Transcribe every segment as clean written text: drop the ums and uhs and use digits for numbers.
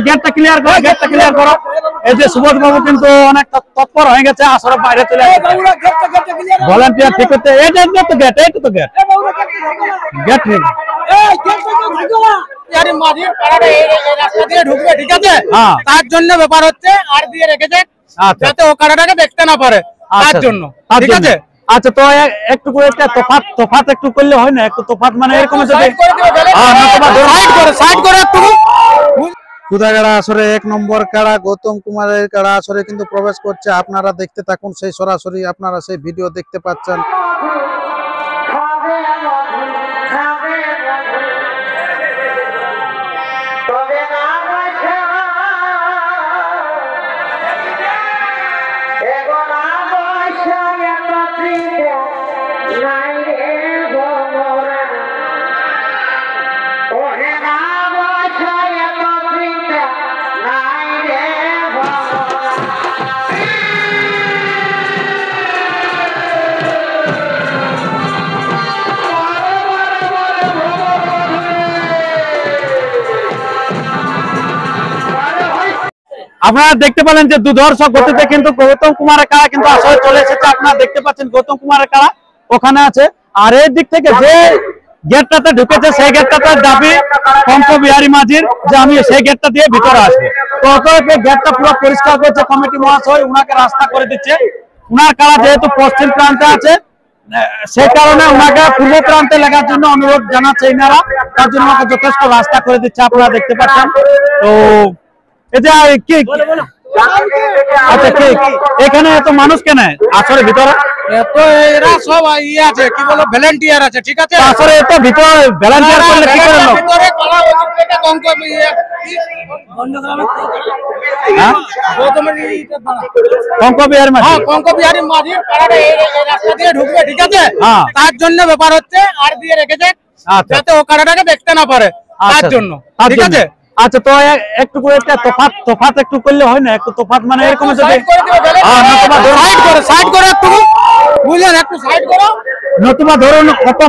গেটটা ক্লিয়ার করো, গেটটা ক্লিয়ার করো। এই যে সুবোধ বাবু কিন্তু অনেক তৎপর হয়ে গেছে, আসলে বাইরে চলে গেছে ভলান্টিয়ার ঠিক করতে। এইটা তো গেট, এইটা তো গেট, গেট ঠিক ঠিক আছে। তার জন্য ব্যাপার হচ্ছে আর দিয়ে রেখেছে যাতে ও কাড়াটাকে দেখতে না পারে, তার জন্য। ঠিক আছে। আচ্ছা, তো একটু করে একটা তফাৎ একটু করলে হয় না? একটু তফাৎ মানে এরকম যদি সাইড করে একটু কুদাগাড়া আসরে 1 নম্বর কাড়া গৌতম কুমারের কাড়া আসরে কিন্তু প্রবেশ করছে। আপনারা দেখতে থাকুন, সেই সরাসরি আপনারা সেই ভিডিও দেখতে পাচ্ছেন। আপনারা দেখতে পেলেন যে দুধর্ষ গতিতে কিন্তু গৌতম কুমারের কাড়া কিন্তু আসলে চলে এসেছে। আপনারা দেখতে পাচ্ছেন গৌতম কুমারের কাড়া ওখানে আছে, আর এই দিক থেকে যে গেটটাতে ঢুকেছে সেই গেটটাতে দাবি পঙ্ক বিহারী মাঝির যে আমি সেই গেটটা দিয়ে ভিতরে আসবো। তো গেটটা পুরো পরিষ্কার করছে কমিটি মহাশয়, উনাকে রাস্তা করে দিচ্ছে। উনার কাড়া যেহেতু পশ্চিম প্রান্তে আছে, সেই কারণে ওনাকে পূর্ব প্রান্তে লেখার জন্য অনুরোধ জানাচ্ছে ইনারা, তার জন্য ওনাকে যথেষ্ট রাস্তা করে দিচ্ছে। আপনারা দেখতে পাচ্ছেন। তো এটা কি আচ্ছা, ঠিক এখানে এত মানুষ কেন আসলে ভিতরে? তো এরা সব ইয়ে আছে, কি বলো, ভলেন্টিয়ার আছে। ঠিক আছে। আসলে এত ভিতরে ভলেন্টিয়ার করলে কি করে লোক? ভিতরে কলা থেকে কঙ্ক ইয়ে পঙ্ক বিহারী মাঝি, পঙ্ক বিহারী মাঝি কাড়াটা এই রাস্তা দিয়ে ঢুকবে। ঠিক আছে। তার জন্য ব্যাপার হচ্ছে আর দিয়ে রেখেছে যাতে ও কাড়াটাকে দেখতে না পারে, তার জন্য। ঠিক আছে। আচ্ছা, তো একটু করে একটা তফাৎ একটু করলে হয় না? একটু তফাৎ মানে এরকম যদি সাইড করে একটু বুঝলেন, একটু সাইড করো। নতুবা ধরুন কত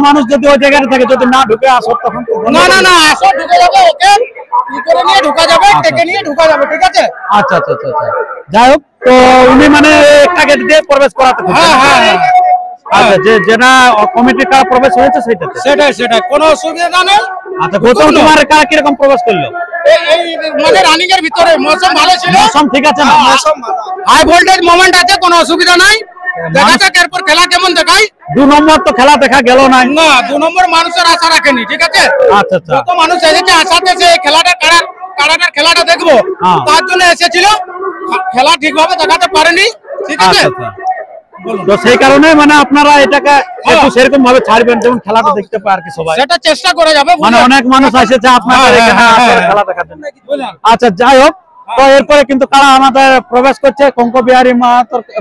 মানুষ যদি ওই জায়গাটা থাকে, যদি না ঢুকে আসো তখন না আসো ঢুকে যাবে, ওকে কি করে নিয়ে ঢুকা যাবে, টেকে নিয়ে ঢুকা যাবে। ঠিক আছে। আচ্ছা, যাই হোক, তো উনি মানে একটা গেট দিয়ে প্রবেশ করাতে। হ্যাঁ। আচ্ছা, যেটা কমিটির কারা প্রবেশ হয়েছে সেটাই কোনো অসুবিধা নেই। আচ্ছা, গৌতম কুমারের কারা কিরকম প্রবেশ করলো? এই মানে রানিং এর ভিতরে মৌসুম ভালো ছিল, মৌসুম ঠিক আছে না? হাই ভোল্টেজ মোমেন্ট আছে, কোনো অসুবিধা নাই। দেখা যাক এরপর খেলা কেমন দেখায়। 2 নম্বর তো খেলা দেখা গেল না। 2 নম্বর মানুষের আশা রাখেনি। ঠিক আছে। আচ্ছা, যত মানুষ এসেছে আশাতে যে খেলাটা দেখবো, তার জন্য এসেছিল। খেলা ঠিকভাবে দেখাতে পারেনি। ঠিক আছে। তো সেই কারণে মানে আপনারা এটাকে একটু সেরকম ভাবে ছাড়বেন যেমন খেলাটা দেখতে পায় আর কি সবাই, সেটা চেষ্টা করে যাবে। মানে অনেক মানুষ এসেছে আপনাদের এখানে খেলা দেখার জন্য। আচ্ছা, যাই হোক, তো এরপরে কিন্তু কারা আমাদের প্রবেশ করছে পঙ্ক বিহারী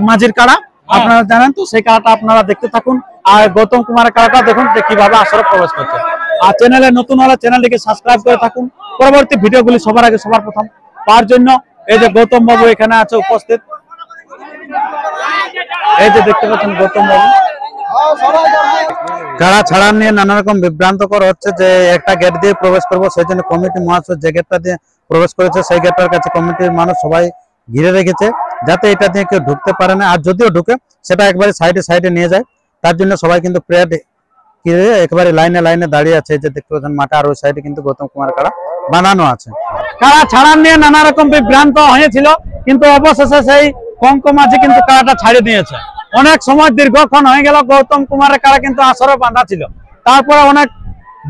মাঝির কারা। আপনারা জানেন তো, সেই কারাটা আপনারা দেখতে থাকুন। আর গৌতম কুমারের কারাটা দেখুন যে কিভাবে আসরে প্রবেশ করছে। আর চ্যানেলে নতুন হলে চ্যানেলটিকে সাবস্ক্রাইব করে থাকুন, পরবর্তী ভিডিওগুলি সবার আগে সবার প্রথম পাওয়ার জন্য। এই যে গৌতম বাবু এখানে আছে উপস্থিত, এই যে দেখতে পাচ্ছেন গৌতম বাবু। কাড়া ছাড়া নিয়ে নানা রকম বিভ্রান্তকর হচ্ছে যে একটা গেট দিয়ে প্রবেশ করবো, সেই জন্য কমিটি মহাশয় যে গেটটা দিয়ে প্রবেশ করেছে সেই গেটটার কাছে কমিটির মানুষ সবাই ঘিরে রেখেছে যাতে এটা দিয়ে কেউ ঢুকতে পারে না। আর যদিও ঢুকে সেটা একবারে সাইডে নিয়ে যায়, তার জন্য সবাই কিন্তু প্রেয়ার একেবারে লাইনে দাঁড়িয়ে আছে। যে দেখতে পাচ্ছেন মাঠে, আর ওই সাইডে কিন্তু গৌতম কুমার কাড়া বানানো আছে। কাড়া ছাড়া নিয়ে নানা রকম বিভ্রান্ত হয়েছিল, কিন্তু অবশেষে সেই পঙ্ক মাঝি কিন্তু কাড়াটা ছাড়িয়ে দিয়েছে। অনেক সময় দীর্ঘক্ষণ হয়ে গেল গৌতম কুমারের কাড়া কিন্তু আসরে বাঁধা ছিল, তারপরে অনেক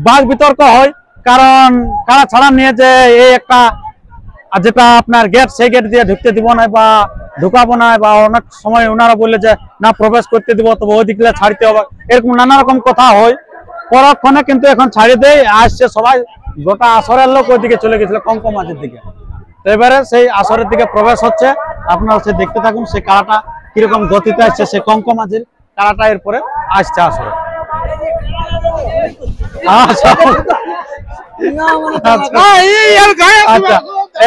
বাদ বিতর্ক হয়, কারণ কাড়া ছাড়া নিয়ে যে এই একটা যেটা আপনার গেট, সেই গেট দিয়ে ঢুকতে দিব না বা ঢুকাবো না, বা অনেক সময় ওনারা বললে যে না প্রবেশ করতে দিব, তবে ওই দিকে ছাড়তে হবে, এরকম নানা রকম কথা হয়। পরক্ষণে কিন্তু এখন ছাড়িয়ে দেয়, আসছে সবাই, গোটা আসরের লোক ওইদিকে চলে গেছিল পঙ্ক মাঝির দিকে। তো এবারে সেই আসরের দিকে প্রবেশ হচ্ছে, আপনারা সে দেখতে থাকুন সেই কাড়াটা কিরকম গতিতে আসছে। সেই পঙ্ক মাঝির কাড়াটা এরপরে আসছে আসরে। আচ্ছা,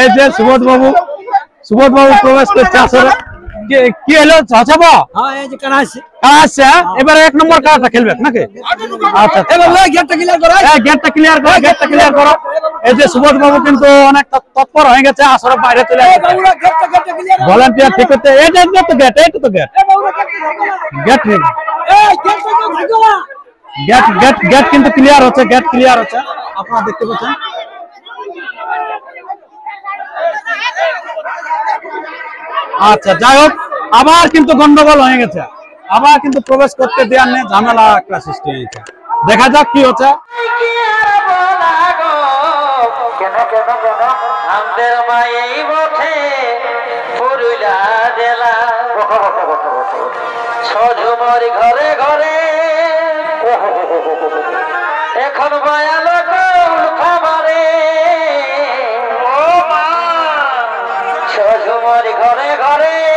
এই যে সুবোধ বাবু প্রবেশ করছে আসরে। কি হলো ছাছাবো হ্যাঁ এই যে কানা আছে আচ্ছা এবারে 1 নম্বর কারাটা খেলবে নাকি আচ্ছা এবার ওই গেটটা ক্লিয়ার করো এই গেটটা ক্লিয়ার করো গেটটা ক্লিয়ার করো এই যে সুবোধ বাবু কিন্তু অনেক তৎপর হয়ে গেছে আসরে বাইরে চলে এই গেছে বাবুরা গেটটা ক্লিয়ার ভলান্টিয়ার ঠিক করতে এটা তো গেট এইটা তো গেট এই বাবুরা গেট গেট এই গেটটা তো থাকো না গেট গেট গেট কিন্তু ক্লিয়ার হচ্ছে গেট ক্লিয়ার হচ্ছে আপনারা দেখতে পাচ্ছেন আচ্ছা যাই হোক আবার কিন্তু গন্ডগোল হয়ে গেছে আবার কিন্তু প্রবেশ করতে দেওয়ার নেই ঝামেলা একটা সৃষ্টি হয়েছে দেখা যাক কি হচ্ছে আমাদের মায়েই বটে পুরুলা জেলা সজুমর ঘরে ঘরে এখন বয়ালো খাবারে সজুমর ঘরে ঘরে